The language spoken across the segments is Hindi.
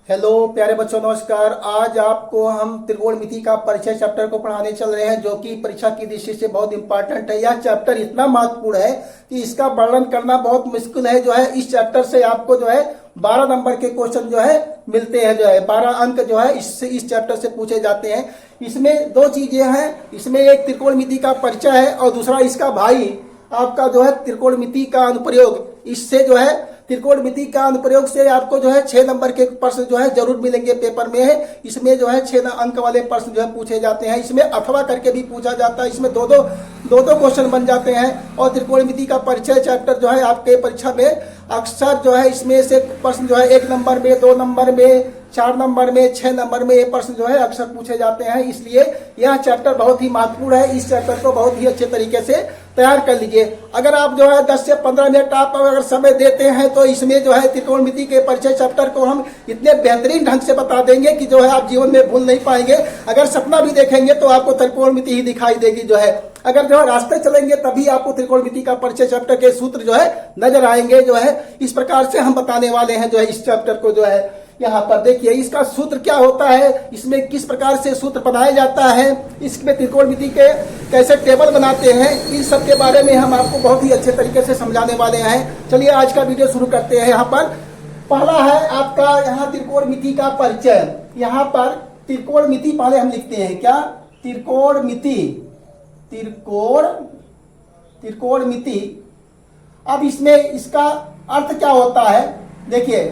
हेलो प्यारे बच्चों, नमस्कार। आज आपको हम त्रिकोणमिति का परिचय चैप्टर को पढ़ाने चल रहे हैं, जो कि परीक्षा की दृष्टि से बहुत इंपॉर्टेंट है। यह चैप्टर इतना महत्वपूर्ण है कि इसका वर्णन करना बहुत मुश्किल है। जो है इस चैप्टर से आपको जो है 12 नंबर के क्वेश्चन जो है मिलते हैं। जो है 12 अंक जो है इस चैप्टर से पूछे जाते हैं। इसमें दो चीजें हैं, इसमें एक त्रिकोणमिति का परिचय है और दूसरा इसका भाई आपका जो है त्रिकोणमिति का अनुप्रयोग। इससे जो है त्रिकोणमिति का अनुप्रयोग से आपको जो है 6 नंबर के प्रश्न जो है जरूर मिलेंगे पेपर में है। इसमें जो है 6 अंक वाले प्रश्न जो है पूछे जाते हैं। इसमें अथवा करके भी पूछा जाता है। इसमें दो दो क्वेश्चन बन जाते हैं। और त्रिकोणमिति का परिचय चैप्टर जो है आपके परीक्षा में अक्सर जो है इसमें से प्रश्न जो है 1 नंबर में, 2 नंबर में, 4 नंबर में, 6 नंबर में ये प्रश्न जो है अक्सर पूछे जाते हैं। इसलिए यह चैप्टर बहुत ही महत्वपूर्ण है। इस चैप्टर को बहुत ही अच्छे तरीके से तैयार कर लीजिए। अगर आप जो है 10 से 15 मिनट आप अगर समय देते हैं तो इसमें जो है त्रिकोणमिति के परिचय चैप्टर को हम इतने बेहतरीन ढंग से बता देंगे कि जो है आप जीवन में भूल नहीं पाएंगे। अगर सपना भी देखेंगे तो आपको त्रिकोणमिति ही दिखाई देगी। जो है अगर जो है रास्ते चलेंगे तभी आपको त्रिकोणमिति का परिचय चैप्टर के सूत्र जो है नजर आएंगे। जो है इस प्रकार से हम बताने वाले हैं। जो है इस चैप्टर को जो है यहाँ पर देखिए, इसका सूत्र क्या होता है, इसमें किस प्रकार से सूत्र बनाया जाता है, इसमें त्रिकोणमिति के कैसे टेबल बनाते हैं, इन सब के बारे में हम आपको बहुत ही अच्छे तरीके से समझाने वाले हैं। चलिए आज का वीडियो शुरू करते हैं। यहाँ पर पहला है आपका यहाँ त्रिकोणमिति का परिचय। यहाँ पर त्रिकोणमिति पहले हम लिखते हैं क्या, त्रिकोणमिति, त्रिकोणमिति। अब इसमें इसका अर्थ क्या होता है, देखिए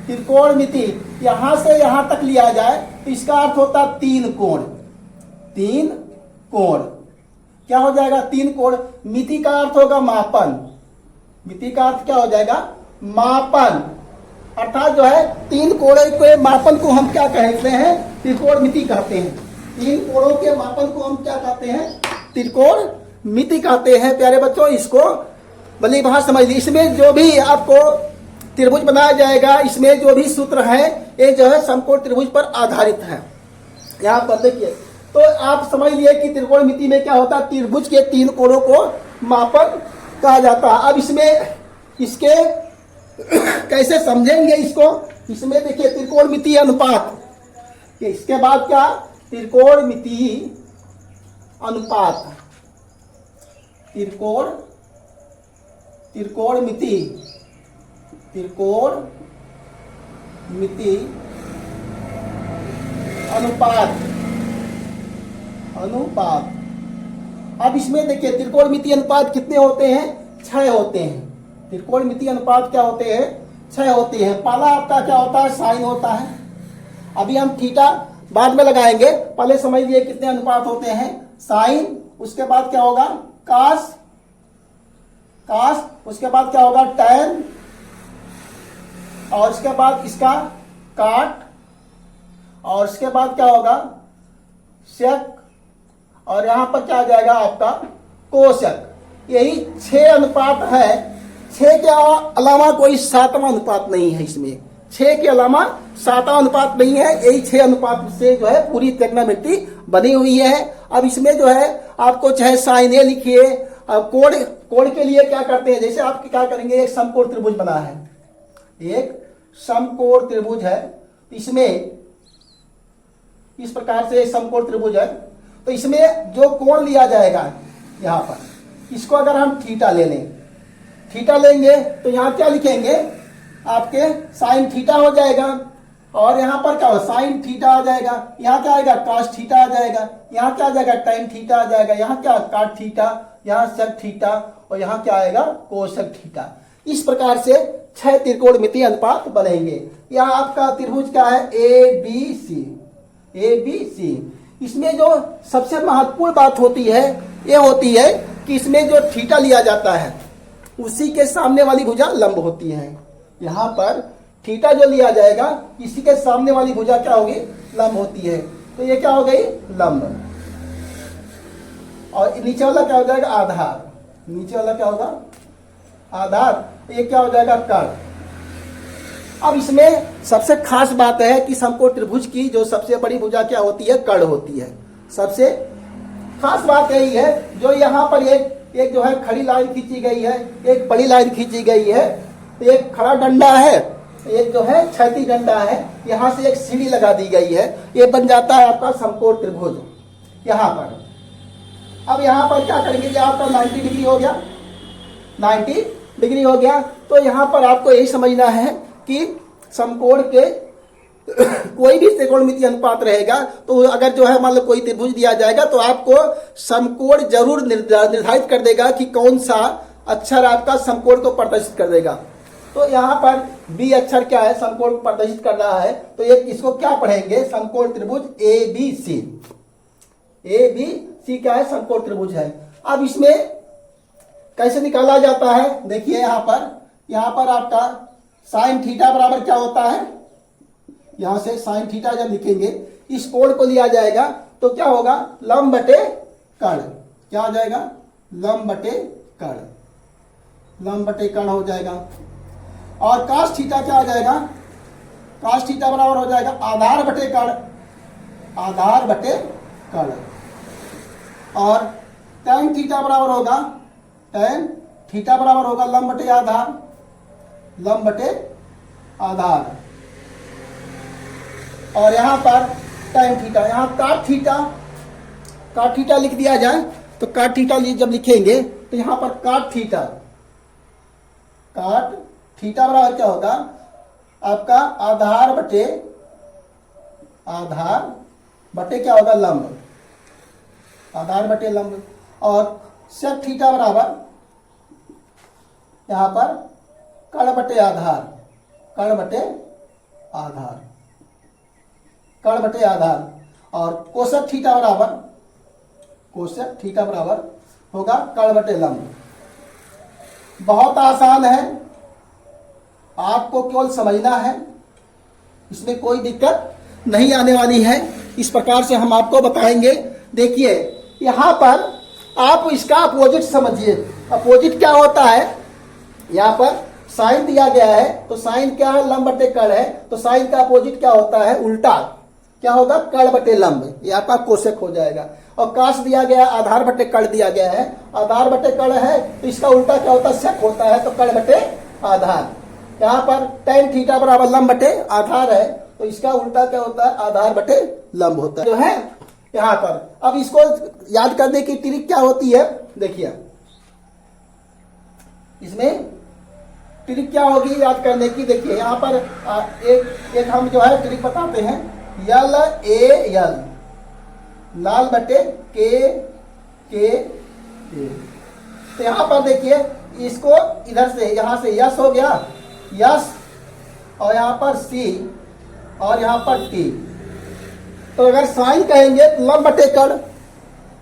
त्रिकोणमिति यहां से यहां तक लिया जाए तो इसका अर्थ होता है 3 कोण। 3 कोण क्या हो जाएगा, 3 कोण। मिति का अर्थ होगा मापन। मिति का अर्थ क्या हो जाएगा, मापन। अर्थात जो है 3 कोणों के मापन को हम क्या कहते हैं, त्रिकोणमिति कहते हैं। 3 कोणों के मापन को हम क्या कहते हैं, त्रिकोणमिति कहते हैं। प्यारे बच्चों, इसको भली भांति समझ लीजिए। इसमें जो भी आपको त्रिभुज बनाया जाएगा, इसमें जो भी सूत्र है ये जो है समकोण त्रिभुज पर आधारित है। यहाँ पर देखिए, तो आप समझ लिए कि त्रिकोणमिति में क्या होता है, त्रिभुज के 3 कोणों को मापन कहा जाता है। अब इसमें इसके कैसे समझेंगे इसको, इसमें देखिए त्रिकोणमिति अनुपात, इसके बाद क्या, त्रिकोणमिति अनुपात, त्रिकोणमिति अनुपात। अब इसमें देखिए त्रिकोणमिति अनुपात कितने होते हैं, 6 होते हैं। त्रिकोणमिति अनुपात क्या होते हैं, 6 होते हैं। पहला आपका क्या होता है, साइन होता है। अभी हम थीटा बाद में लगाएंगे, पहले समझ लिए कितने अनुपात होते हैं, साइन। उसके बाद क्या होगा, कास। उसके बाद क्या होगा, टैन। और इसके बाद इसका काट। और इसके बाद क्या होगा, सेक। और यहां पर क्या आ जाएगा आपका, कोशक। यही 6 अनुपात है। 6 के अलावा कोई 7वां अनुपात नहीं है। इसमें 6 के अलावा 7वां अनुपात नहीं है। यही 6 अनुपात से जो है पूरी त्रिकोणमिति बनी हुई है। अब इसमें जो है आपको चाहे साइने लिखिए। अब कोण के लिए क्या करते हैं, जैसे आप क्या करेंगे, एक समकोण त्रिभुज बना है, एक समकोण त्रिभुज है। इसमें इस प्रकार से एक समकोण त्रिभुज है, तो इसमें जो कोण लिया जाएगा यहाँ पर, इसको अगर हम थीटा ले लें, थीटा लेंगे तो यहाँ क्या लिखेंगे, आपके साइन थीटा हो जाएगा। और यहाँ पर क्या हो, साइन थीटा आ जाएगा। यहाँ क्या आएगा, कास थीटा आ जाएगा। यहाँ क्या आ जाएगा, टैन थीटा आ जाएगा। यहाँ क्या, काट थीटा। यहाँ सेक थीटा। और यहाँ क्या आएगा, कोसेक थीटा। इस प्रकार से 6 त्रिकोणमिति अनुपात बनेंगे। यहाँ आपका त्रिभुज क्या है, ABC। इसमें जो सबसे महत्वपूर्ण बात होती है, ये होती है कि इसमें जो थीटा लिया जाता है उसी के सामने वाली भुजा लंब होती है। यहाँ पर थीटा जो लिया जाएगा, इसी के सामने वाली भुजा क्या होगी, लंब होती है। तो ये क्या हो गई, लंब। और नीचे वाला क्या हो जाएगा, आधार। नीचे वाला क्या होगा, आधार। ये क्या हो जाएगा, कर्ण। अब इसमें सबसे खास बात है कि समकोण त्रिभुज की जो सबसे बड़ी भुजा क्या होती है, कर्ण होती है। सबसे खास बात यही है, जो यहाँ पर एक जो है खड़ी लाइन खींची गई है, एक बड़ी लाइन खींची गई है। तो एक खड़ा डंडा है एक जो है क्षैतिज डंडा है, यहाँ से एक सीढ़ी लगा दी गई है, ये बन जाता है आपका समकोण त्रिभुज यहाँ पर। अब यहाँ पर क्या करेंगे, ये आपका 90 डिग्री हो गया, 90 डिग्री हो गया। तो यहाँ पर आपको यही समझना है कि समकोण के कोई भी त्रिकोणमितीय अनुपात रहेगा, तो अगर जो है मान लो कोई त्रिभुज दिया जाएगा तो आपको समकोण जरूर निर्धारित कर देगा कि कौन सा अक्षर आपका समकोण को प्रदर्शित कर देगा। तो यहाँ पर बी अक्षर क्या है, समकोण को प्रदर्शित कर रहा है, तो ये इसको क्या पढ़ेंगे, समकोण त्रिभुज A B C. A B C क्या है, समकोण त्रिभुज है। अब इसमें कैसे निकाला जाता है, देखिए यहाँ पर आपका साइन थीटा बराबर क्या होता है, यहां से साइन थीटा जब लिखेंगे, इस कोण को लिया जाएगा तो क्या होगा, लंब बटे कर्ण, क्या हो जाएगा, लंब बटे कर्ण, लंब बटे कर्ण हो जाएगा। और कास थीटा क्या हो जाएगा, कास थीटा बराबर हो जाएगा आधार बटे कर्ण, आधार बटे कर्ण। और tan थीटा बराबर होगा, tan थीटा बराबर होगा लंब बटे आधार, लंब बटे आधार। और यहां पर tan थीटा, यहां काट थीटा, काट थीटा लिख दिया जाए तो काट थीटा जब लिखेंगे तो यहां पर काट थीटा, काट थीटा बराबर क्या होगा आपका आधार बटे क्या होगा, लंब, आधार बटे लंब। और sec थीटा बराबर यहां पर कर्ण बटे आधार, कर्ण बटे आधार, कर्ण बटे आधार। और कोसक थीटा बराबर, कोसक थीटा बराबर होगा कर्ण बटे लंब। बहुत आसान है, आपको केवल समझना है, इसमें कोई दिक्कत नहीं आने वाली है। इस प्रकार से हम आपको बताएंगे। देखिए यहां पर आप इसका अपोजिट समझिए, अपोजिट क्या होता है, यहां पर साइन दिया गया है तो साइन क्या है, लंब बटे कर्ण है, तो साइन का अपोजिट क्या होता है, उल्टा, क्या होगा, कर्ण बटे लंब, ये आपका कोशक हो जाएगा। और काश दिया गया आधार बटे कर्ण दिया गया है, आधार बटे कर्ण है तो इसका उल्टा क्या होता है, सेक होता है, तो कर्ण बटे आधार। यहाँ पर tan थीटा बराबर लंब बटे आधार है तो इसका उल्टा क्या होता है, आधार बटे लंब होता है, जो है यहाँ पर। अब इसको याद करने की ट्रिक क्या होती है, देखिए इसमें ट्रिक क्या होगी याद करने की। देखिए यहाँ पर एक हम जो है ट्रिक बताते हैं, यल ए यल, लाल बटे के। तो यहाँ पर देखिए इसको इधर से यहां से यस हो गया, यस, और यहाँ पर सी, और यहाँ पर टी। तो अगर साइन कहेंगे तो लंब बटे कर्ण,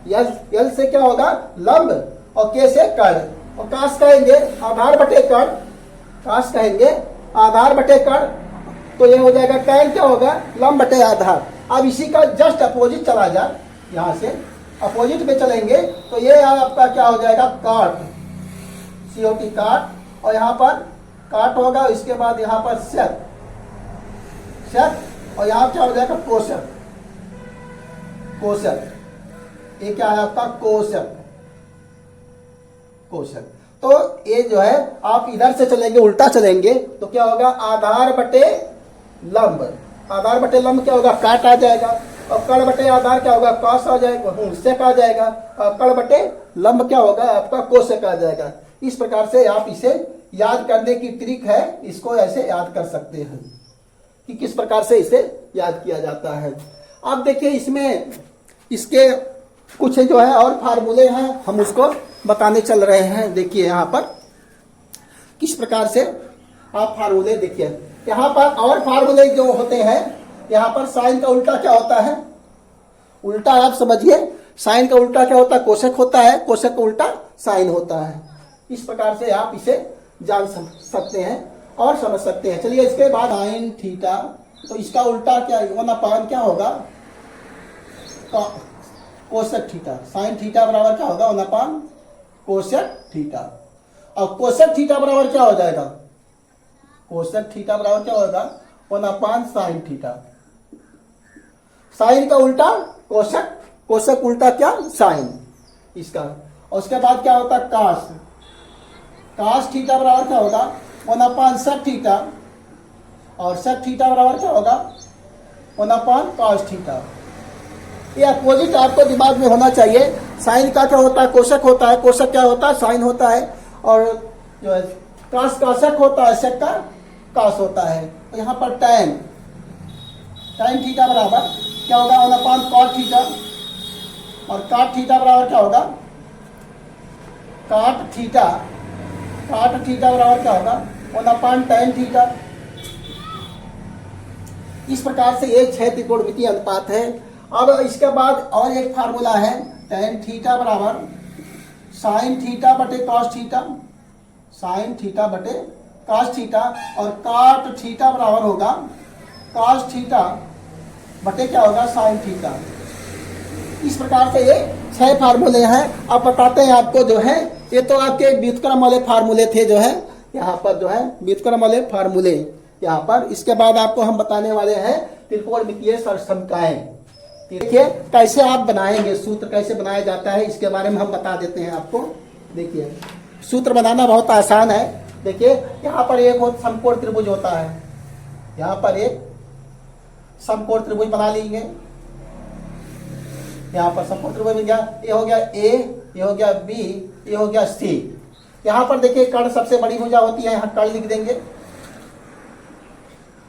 यल से क्या होगा, लंब, और के से कर्ण। और काश कहेंगे आधार बटे कर्ण, काश कहेंगे आधार बटे कर्ण, तो ये हो जाएगा tan क्या होगा, लंब बटे आधार। अब इसी का जस्ट अपोजिट चला जाए, यहां से अपोजिट में चलेंगे तो ये आपका क्या हो जाएगा, काट, COT काट, और यहाँ पर काट होगा, इसके बाद यहाँ पर सेक, और यहाँ क्या हो जाएगा, कोशक, कोशक, ये क्या है आपका, कोशक, कोशक। तो ये जो है आप इधर से चलेंगे, उल्टा चलेंगे तो क्या होगा, आधार बटे लंब, आधार बटे लंब क्या होगा, काट आ जाएगा, और कर्ण बटे आधार क्या होगा, कॉस आ जाएगा, सेक आ जाएगा, और कर्ण बटे लंब क्या होगा आपका, कोशक आ जाएगा। इस प्रकार से आप इसे याद करने की ट्रिक है, इसको ऐसे याद कर सकते हैं कि किस प्रकार से इसे याद किया जाता है। अब देखिए इसमें इसके कुछ जो है और फार्मूले हैं, हम उसको बताने चल रहे हैं। देखिए यहाँ पर किस प्रकार से आप फार्मूले, देखिए यहाँ पर और फार्मूले जो होते हैं, यहाँ पर साइन का उल्टा क्या होता है, उल्टा आप समझिए, साइन का उल्टा क्या होता है, कोशक होता है, कोशक का उल्टा साइन होता है। इस प्रकार से आप इसे जान सकते हैं और समझ सकते हैं। चलिए इसके बाद साइन थीटा, तो इसका उल्टा क्या, 1/, क्या होगा, कोशक थीटा। साइन थीटा बराबर क्या होगा, 1/, कोशक थीटा। और कोशक थीटा बराबर क्या हो जाएगा, कोशक थीटा बराबर क्या होगा, 1/, साइन थीटा। साइन का उल्टा कोशक, कोशक उल्टा क्या, साइन इसका। और उसके बाद क्या होता है, काश, काश थीटा बराबर क्या होगा, 1/, सेक थीटा, और sec थीटा बराबर क्या होगा 1/cos थीटा। ये अपोजिट आपको दिमाग में होना चाहिए। साइन का क्या होता है, कोशक होता है, कोशक क्या होता है, साइन होता है, और जो है कास का सेक होता है, सेक का कास होता है। तो यहाँ पर tan थीटा बराबर क्या होगा 1/cot थीटा, और cot थीटा बराबर क्या होगा cot थीटा बराबर क्या होगा 1/tan थीटा। इस प्रकार से ये 6 त्रिकोणमितीय अनुपात है। अब इसके बाद और एक फार्मूला है, tan थीटा बराबर sin थीटा बटे cos थीटा, sin थीटा बटे cos थीटा, और cot थीटा बराबर होगा cos थीटा बटे क्या होगा sin थीटा। इस प्रकार से ये 6 फार्मूले हैं। अब बताते हैं आपको जो है, ये तो आपके व्युत्क्रम वाले फार्मूले थे जो है, यहाँ पर जो है व्युत्क्रम वाले फार्मूले यहाँ पर। इसके बाद आपको हम बताने वाले हैं त्रिकोणमितीय समकाएं। देखिए कैसे आप बनाएंगे, सूत्र कैसे बनाया जाता है इसके बारे में हम बता देते हैं आपको। देखिए सूत्र बनाना बहुत आसान है। देखिए यहाँ पर एक समकोण त्रिभुज होता है, यहाँ पर एक समकोण त्रिभुज बना लेंगे। यहाँ पर समकोण त्रिभुज बन गया, ये हो गया A, ये हो गया B, ये हो गया C। यहाँ पर देखिए कर्ण सबसे बड़ी भुजा होती है, यहाँ कर्ण लिख देंगे,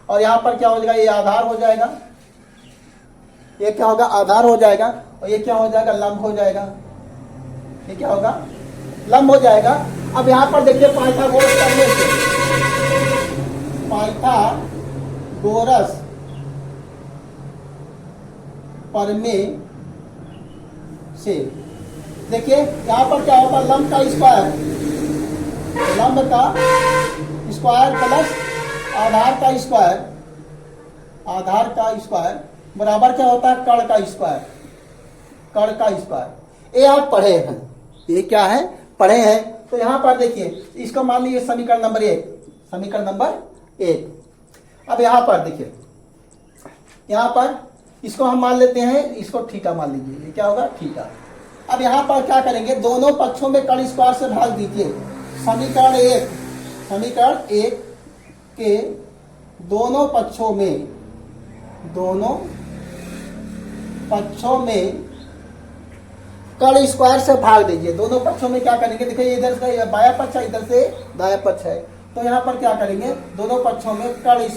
और यहाँ पर क्या हो जाएगा, ये आधार हो जाएगा, ये क्या होगा आधार हो जाएगा, और ये क्या हो जाएगा लंब हो जाएगा, ये क्या होगा लंब हो जाएगा। अब यहाँ पर देखिए पाइथागोरस करने से, पाइथागोरस प्रमेय से देखिए यहाँ पर क्या होगा लंब का स्क्वायर, लंब का स्क्वायर प्लस आधार का स्क्वायर, आधार का स्क्वायर बराबर क्या होता है कर्ण का स्क्वायर, कर्ण का स्क्वायर। ये आप पढ़े हैं, ये क्या है पढ़े हैं। तो यहाँ पर देखिए इसको मान लीजिए समीकरण नंबर 1, समीकरण नंबर 1। अब यहाँ पर देखिए, यहाँ पर इसको हम मान लेते हैं, इसको थीटा मान लीजिए, ये क्या होगा थीटा। अब यहाँ पर क्या करेंगे, दोनों पक्षों में कर्ण स्क्वायर से भाग दीजिए। समीकरण 1, समीकरण 1 के दोनों पक्षों में, दोनों पक्षों में कर्ण स्क्वायर से भाग दीजिए। दोनों पक्षों में क्या करेंगे, देखिए इधर से बाया पक्ष है, इधर से दाया पक्ष है, तो यहाँ पर क्या करेंगे दोनों पक्षों में कर्ण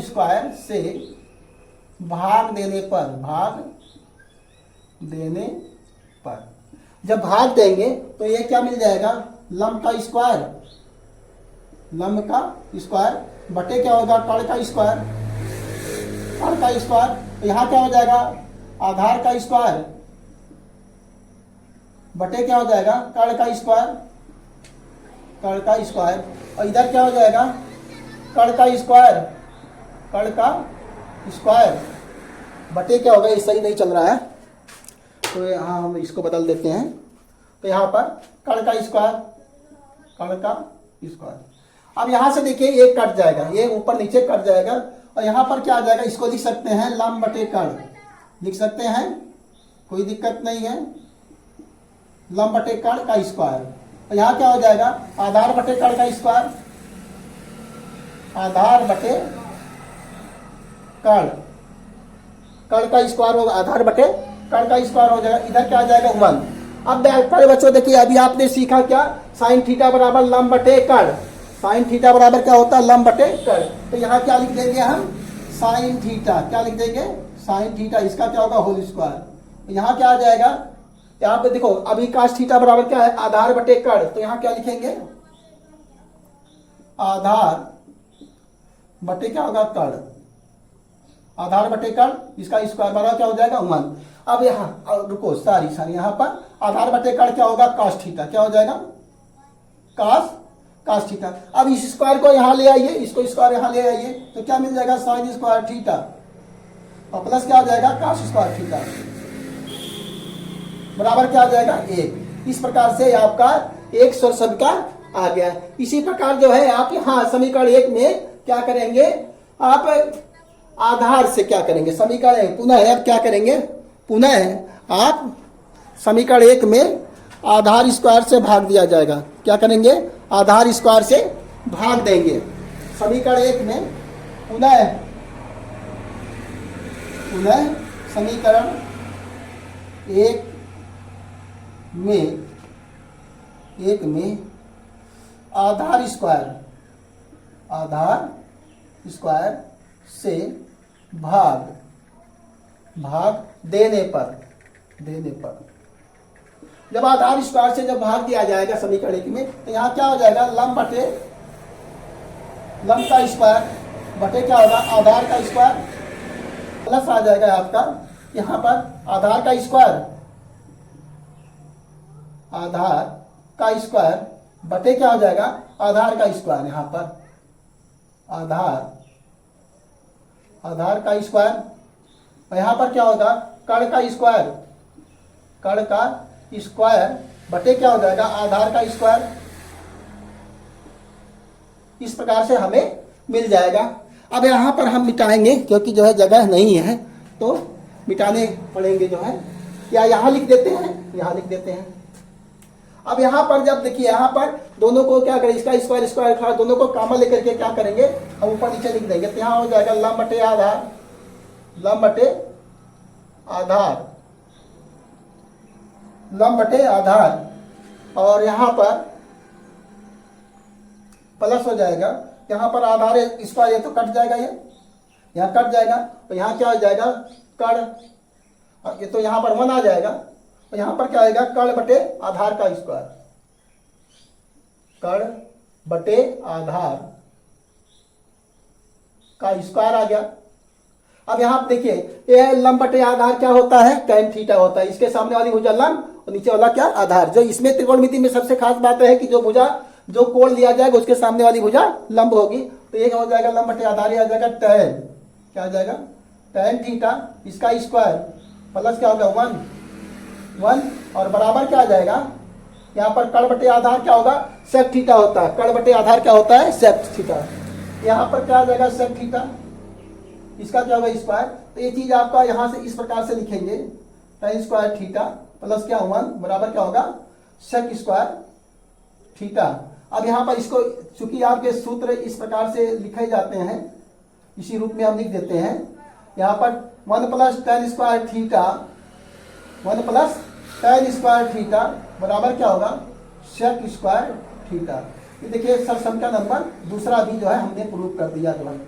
स्क्वायर से भाग देने पर, भाग देने पर जब भाग देंगे तो ये क्या मिल जाएगा लंब का स्क्वायर, लंब का स्क्वायर बटे क्या होगा कर्ण का स्क्वायर, कर्ण का स्क्वायर। तो यहाँ क्या हो जाएगा आधार का स्क्वायर बटे क्या हो जाएगा कर्ण का स्क्वायर, कर्ण का स्क्वायर, और इधर क्या हो जाएगा कर्ण का स्क्वायर, कर्ण का स्क्वायर बटे क्या होगा, ये सही नहीं चल रहा है तो यहाँ हम इसको बदल देते हैं। तो यहाँ पर कर्ण का स्क्वायर, कर्ण का स्क्वायर। अब यहाँ से देखिए ये कट जाएगा, ये ऊपर नीचे कट जाएगा, और यहाँ पर क्या आ जाएगा, इसको लिख सकते हैं लंब बटे कर्ण, लिख सकते हैं कोई दिक्कत नहीं है, लंब बटे कर्ण का स्क्वायर। और यहाँ क्या हो जाएगा आधार बटे कर्ण का स्क्वायर, आधार बटे कर्ण, कर्ण का स्क्वायर होगा, आधार बटे कर्ण का स्क्वायर हो जाएगा। इधर क्या आ जाएगा 1। अब पहले बच्चों देखिए अभी आपने सीखा क्या, साइन थीटा बराबर लंब बटे कर्ण, साइन थीटा बराबर क्या होता है लंब बटे कर्ण। तो यहाँ क्या लिख देंगे हम साइन थीटा, क्या लिख देंगे साइन थीटा, इसका क्या होगा होल स्क्वायर। यहाँ क्या आ जाएगा, यहाँ पे देखो अभी कास थीटा बराबर क्या है आधार बटे कर्ण, तो यहाँ क्या लिखेंगे आधार बटे क्या होगा कर्ण, आधार बटे कर्ण, इसका स्क्वायर बराबर क्या हो जाएगा 1। अब यहाँ रुको सारी यहाँ पर आधार बटे कर्ण क्या होगा कास थीटा, क्या हो जाएगा कास थीटा। अब इस स्क्वायर को यहाँ ले आइए, इसको स्क्वायर यहाँ ले आइए, तो क्या मिल जाएगा साइन स्क्वायर थीटा, और प्लस क्या हो जाएगा कास स्क्वायर थीटा बराबर क्या आ जाएगा 1। इस प्रकार से आपका एक स्वर समीकरण आ गया। इसी प्रकार जो है आप यहाँ समीकरण 1 में क्या करेंगे, आप आधार से क्या करेंगे, समीकरण पुनः अब क्या करेंगे, पुनः आप समीकरण 1 में आधार स्क्वायर से भाग दिया जाएगा, क्या करेंगे आधार स्क्वायर से भाग देंगे, समीकरण एक में पुनः पुनः समीकरण एक में आधार स्क्वायर से भाग देने पर जब आधार स्क्वायर से जब भाग दिया जाएगा समीकरण एक में, तो यहाँ क्या हो जाएगा, लंब का स्क्वायर बटे क्या होगा, आधार का स्क्वायर, प्लस आ जाएगा आपका यहाँ पर आधार का स्क्वायर बटे क्या हो जाएगा, आधार का स्क्वायर, यहाँ पर आधार का स्क्वायर, और यहाँ पर क्या होगा, कण का स्क्वायर बटे क्या हो जाएगा, आधार का स्क्वायर। इस प्रकार से हमें मिल जाएगा। अब यहाँ पर हम मिटाएंगे क्योंकि जो है जगह नहीं है, तो मिटाने पड़ेंगे जो है, या यहाँ लिख देते हैं। अब यहाँ पर जब देखिए, यहाँ पर दोनों को क्या करें, इसका स्क्वायर दोनों को कॉमन लेकर के क्या करेंगे, हम ऊपर नीचे लिख देंगे। तो यहाँ हो जाएगा लंब बटे आधार, और यहाँ पर प्लस हो जाएगा। यहाँ पर आधार स्क्वायर, ये तो कट जाएगा, ये यहाँ कट जाएगा, तो यहाँ क्या हो जाएगा, कण, ये तो यहाँ पर 1 आ जाएगा, और यहाँ पर क्या आएगा, कण बटे आधार का स्क्वायर, कण बटे आधार का स्क्वायर आ गया। अब यहाँ देखिए, ये लंब बटे आधार क्या होता है, tan थीटा होता है। इसके सामने वाली भुजा लंब और नीचे वाला क्या, आधार। जो इसमें त्रिकोणमिति में सबसे खास बात है कि जो कोण लिया जाएगा उसके सामने वाली भुजा लंब होगी। तो ये हो जाएगा लंब बटे आधार, आ जाएगा tan, क्या आ जाएगा, tan थीटा, इसका स्क्वायर प्लस क्या होगा 1 और बराबर क्या आ जाएगा, यहाँ पर कण बटे आधार क्या होगा, sec थीटा होता है। कण बटे आधार क्या होता है, sec थीटा। यहाँ पर क्या आ जाएगा, sec थीटा, इसका क्या होगा, स्क्वायर। तो ये चीज आपका यहाँ से इस प्रकार से लिखेंगे, tan स्क्वायर थीटा प्लस क्या 1 बराबर क्या होगा, sec स्क्वायर थीटा। अब यहाँ पर इसको, चूंकि आपके सूत्र इस प्रकार से लिखे जाते हैं, इसी रूप में हम लिख देते हैं। यहाँ पर 1 प्लस tan स्क्वायर थीटा बराबर क्या होगा, sec स्क्वायर थीटा। ये देखिए सरसंख्या नंबर दूसरा भी जो है हमने प्रूव कर दिया। जो है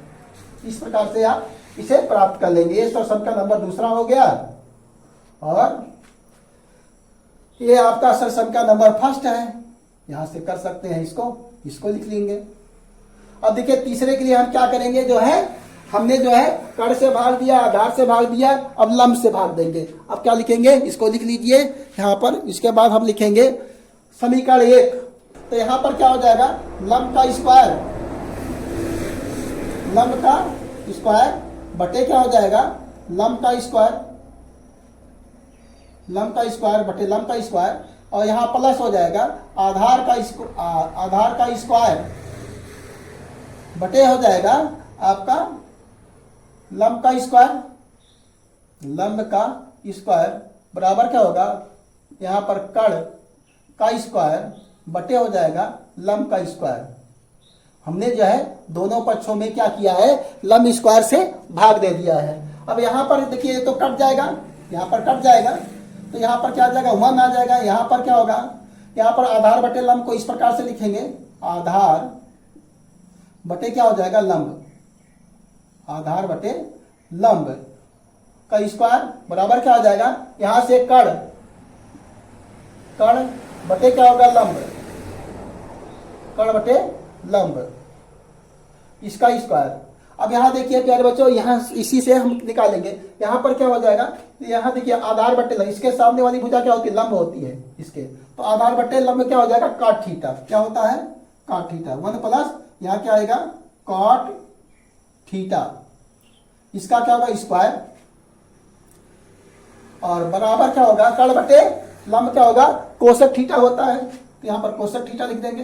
इस प्रकार से आप इसे प्राप्त कर लेंगे। ये सरसंख्या नंबर दूसरा हो गया, और ये आपका सरसंख्या नंबर फर्स्ट है। यहां से कर सकते हैं, इसको लिख लेंगे। अब देखिए तीसरे के लिए हम क्या करेंगे, जो है हमने जो है कण से भाग दिया, आधार से भाग दिया, अब लंब से भाग देंगे। अब क्या लिखेंगे, इसको लिख लीजिए यहाँ पर। इसके बाद हम लिखेंगे समीकरण 1। तो यहाँ पर क्या हो जाएगा, लंब का स्क्वायर बटे क्या हो जाएगा, लंब का स्क्वायर बटे लंब का स्क्वायर, और यहाँ प्लस हो जाएगा आधार का स्क्वायर बटे हो जाएगा आपका लंब का स्क्वायर बराबर क्या होगा, यहाँ पर कण का स्क्वायर बटे हो जाएगा लंब का स्क्वायर। हमने जो है दोनों पक्षों में क्या किया है, लंब स्क्वायर से भाग दे दिया है। अब यहाँ पर देखिए तो कट जाएगा, यहाँ पर कट जाएगा, तो यहाँ पर क्या आ जाएगा, 1 आ जाएगा। यहाँ पर क्या होगा, यहाँ पर आधार बटे लंब को इस प्रकार से लिखेंगे, आधार बटे क्या हो जाएगा, लंब, आधार बटे लंब का स्क्वायर बराबर क्या हो जाएगा, यहाँ से कण बटे क्या होगा, लंब, कण बटे लंब, इसका स्क्वायर। अब यहाँ देखिए प्यारे बच्चों, यहाँ इसी से हम निकालेंगे। यहाँ पर क्या हो जाएगा, यहाँ देखिए आधार बटे लंब, इसके सामने वाली भुजा क्या होती है, लंब होती है इसके। तो आधार बटे लंब क्या हो जाएगा, cot थीटा। क्या होता है, cot थीटा। 1 प्लस यहाँ क्या आएगा, cot थीटा, इसका क्या होगा, स्क्वायर, और बराबर क्या होगा, कण बटे लंब क्या होगा, कोसेक थीटा होता है। तो यहाँ पर कोसेक थीटा लिख देंगे,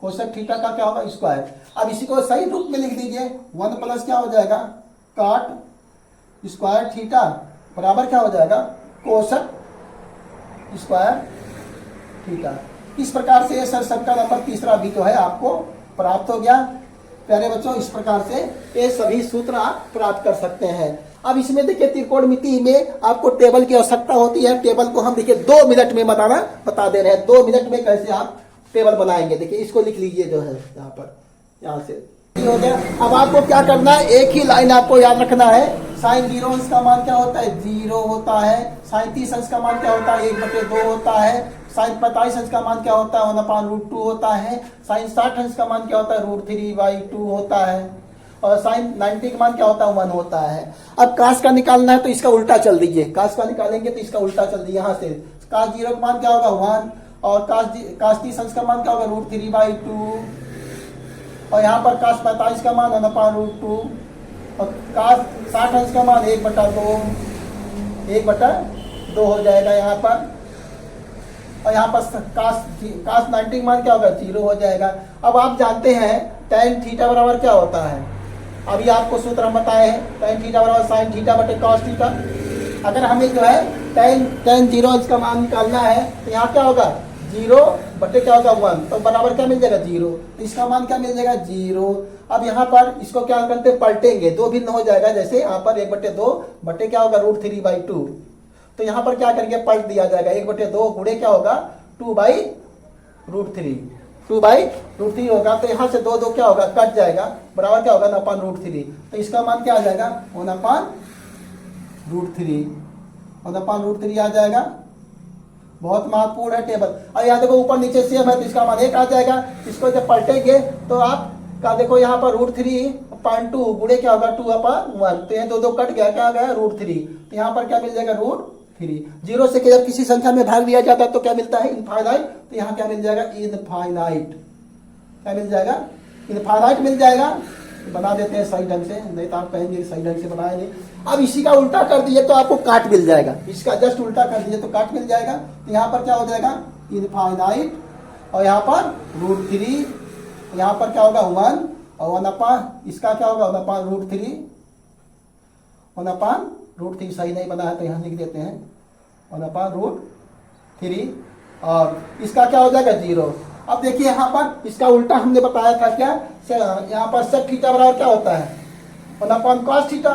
कोसेक थीटा का क्या होगा, स्क्वायर। अब इसी को सही रूप में लिख दीजिए, 1 प्लस क्या हो जाएगा, cot स्क्वायर थीटा बराबर क्या हो जाएगा, कोसेक स्क्वायर थीटा। इस प्रकार से सरसंख्या नंबर तीसरा भी जो है आपको प्राप्त हो गया। प्यारे बच्चों, इस प्रकार से ये सभी सूत्र आप प्राप्त कर सकते हैं। अब इसमें देखिए त्रिकोणमिति में आपको टेबल की आवश्यकता होती है। टेबल को हम देखिए 2 मिनट में बता दे रहे हैं। 2 मिनट में कैसे आप टेबल बनाएंगे, देखिए इसको लिख लीजिए जो है यहाँ पर, यहाँ से हो गया। अब आपको क्या करना है, एक ही लाइन आपको याद रखना है। साइन 0 अंश का मान क्या होता है, 0 होता है। साइन 30 अंश का मान क्या होता है, 1/2 होता है। साइन 45 अंश का मान क्या होता है, 1/√2 होता है। साइन 60 अंश का मान क्या होता है, √3/2 होता है। और साइन 90 का मान क्या होता है, 1 होता है। अब कास का निकालना है तो इसका उल्टा चल दीजिए। कास का निकालेंगे तो इसका उल्टा चल दीजिए। यहाँ से कास 0 का मान क्या होगा, 1। और कास 30 अंश का मान क्या होगा, √3/2। और यहाँ पर कास 45 का मान 1/√2। और कास 60 अंश का मान 1/2 हो जाएगा यहाँ पर। और यहाँ पर कास 90 का मान क्या होगा, 0 हो जाएगा। अब आप जानते हैं tan थीटा बराबर क्या होता है, अभी आपको सूत्र हम बताए हैं। tan थीटा बराबर sin थीटा बटे cos थीटा। अगर हमें जो है tan 0 अंश का मान निकालना है तो यहाँ क्या होगा, 0 बटे क्या होगा, 1, तो बराबर क्या मिल जाएगा, 0। तो इसका मान क्या मिल जाएगा, 0। अब यहाँ पर इसको क्या करते हैं, पलटेंगे, 2 भिन्न हो जाएगा। जैसे यहाँ पर 1/2 बटे क्या होगा, √3/2। तो यहाँ पर क्या करेंगे, पलट दिया जाएगा। 1/2 गुणे क्या होगा, 2/√3 होगा। तो यहाँ से 2 क्या होगा, कट जाएगा, बराबर क्या होगा, 1/√3। तो इसका मान क्या आ जाएगा, 1/√3 आ जाएगा। बहुत महत्वपूर्ण है टेबल। और यहाँ देखो ऊपर नीचे सेम है तो इसका मान 1 आ जाएगा। इसको जब पलटेंगे तो आप का देखो यहाँ पर √3/2 गुणे क्या होगा, 2/1। तो यहाँ 2 कट गया, क्या आ गया, √3। तो यहाँ पर क्या मिल जाएगा, √3। 0 से जब किसी संख्या में भाग दिया जाता है तो क्या मिलता है, इनफाइनाइट। तो यहाँ क्या मिल जाएगा, इनफाइनाइट। क्या मिल जाएगा, इनफाइनाइट मिल जाएगा। बना देते हैं सही ढंग से, नहीं तो आप कहेंगे सही ढंग से बनाए नहीं। अब इसी का उल्टा कर दीजिए तो आपको काट मिल जाएगा। इसका जस्ट उल्टा कर दीजिए तो काट मिल जाएगा। तो यहाँ पर क्या हो जाएगा, इनफाइनाइट। और यहाँ पर √3, यहाँ पर क्या होगा, 1। और 1/, इसका क्या होगा, 1/√3। 1/√3 सही नहीं बना है तो यहाँ लिख देते हैं 1/√3। और इसका क्या हो जाएगा, 0। अब देखिए यहाँ पर इसका उल्टा हमने बताया था क्या, यहाँ पर sec थीटा बराबर क्या होता है, 1/cos थीटा।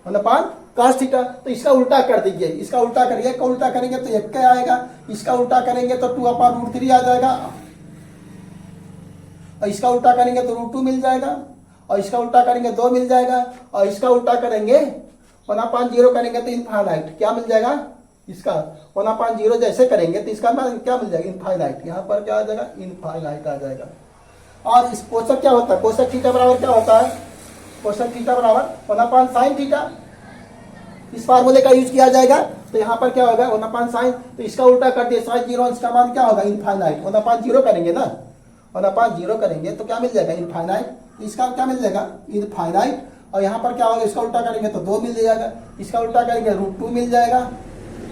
1/cos theta. तो इसका उल्टा कर दीजिए। इसका उल्टा करिए, इसका उल्टा करेंगे तो 1 क्या आएगा। इसका उल्टा करेंगे तो 2/√3 आ जाएगा। और इसका उल्टा करेंगे तो √2 मिल जाएगा। और इसका उल्टा करेंगे 2 मिल जाएगा। और इसका उल्टा करेंगे 1/0 करेंगे तो इनफाइनाइट क्या मिल जाएगा। इसका 1/0 जैसे करेंगे तो इसका क्या मिल जाएगा, इनफाइनाइट। यहाँ पर क्या आ जाएगा, इनफाइनाइट आ जाएगा। और इस कोशक क्या होता है, कोशक थीटा बराबर क्या होता है, कोशक थीटा बराबर 1/sin थीटा। इस फार्मूले का यूज किया जाएगा। तो यहाँ पर क्या होगा, 1/sin। तो इसका उल्टा कर दिए, sin 0 अंश का मान क्या होगा, इनफाइनाइट। 1/0 करेंगे ना, 1/0 करेंगे तो क्या मिल जाएगा, इनफाइनाइट। इसका क्या मिल जाएगा, इनफाइनाइट। और यहाँ पर क्या होगा, इसका उल्टा करेंगे तो 2 मिल जाएगा। इसका उल्टा करेंगे √2 मिल जाएगा।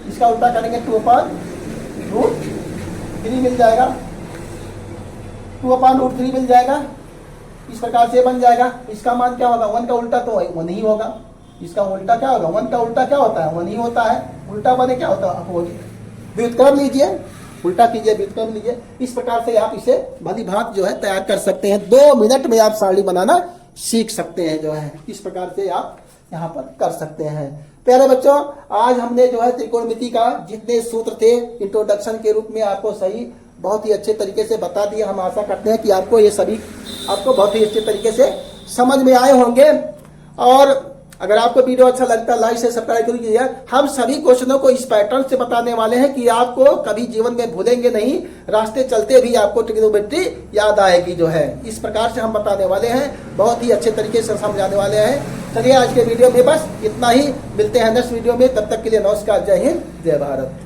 इसका उल्टा करेंगे 2/√3 मिल जाएगा। 2/√3 मिल जाएगा। इस प्रकार से बन जाएगा। इसका मान क्या होगा, 1 का उल्टा तो 1 ही होगा। इसका उल्टा क्या होगा, 1 का उल्टा क्या होता है, 1 ही होता है। उल्टा बने क्या होता है, अपोजिट। व्युत्क्रम लीजिए, उल्टा कीजिए, व्युत्क्रम लीजिए। इस प्रकार से आप इसे भली भांत जो है तैयार कर सकते हैं। 2 मिनट में आप सारणी बनाना सीख सकते हैं जो है। इस प्रकार से आप यहाँ पर कर सकते हैं। प्यारे बच्चों, आज हमने जो है त्रिकोणमिति का जितने सूत्र थे इंट्रोडक्शन के रूप में आपको सही बहुत ही अच्छे तरीके से बता दिए। हम आशा करते हैं कि आपको ये सभी आपको बहुत ही अच्छे तरीके से समझ में आए होंगे। और अगर आपको वीडियो अच्छा लगता है लाइक से सब्सक्राइब कर कीजिए। हम सभी क्वेश्चनों को इस पैटर्न से बताने वाले हैं कि आपको कभी जीवन में भूलेंगे नहीं, रास्ते चलते भी आपको ट्रिग्नोमेट्री याद आएगी जो है। इस प्रकार से हम बताने वाले हैं, बहुत ही अच्छे तरीके से समझाने वाले हैं। चलिए आज के वीडियो में बस इतना ही, मिलते हैं नेक्स्ट वीडियो में। तब तक के लिए नमस्कार, जय हिंद, जय भारत।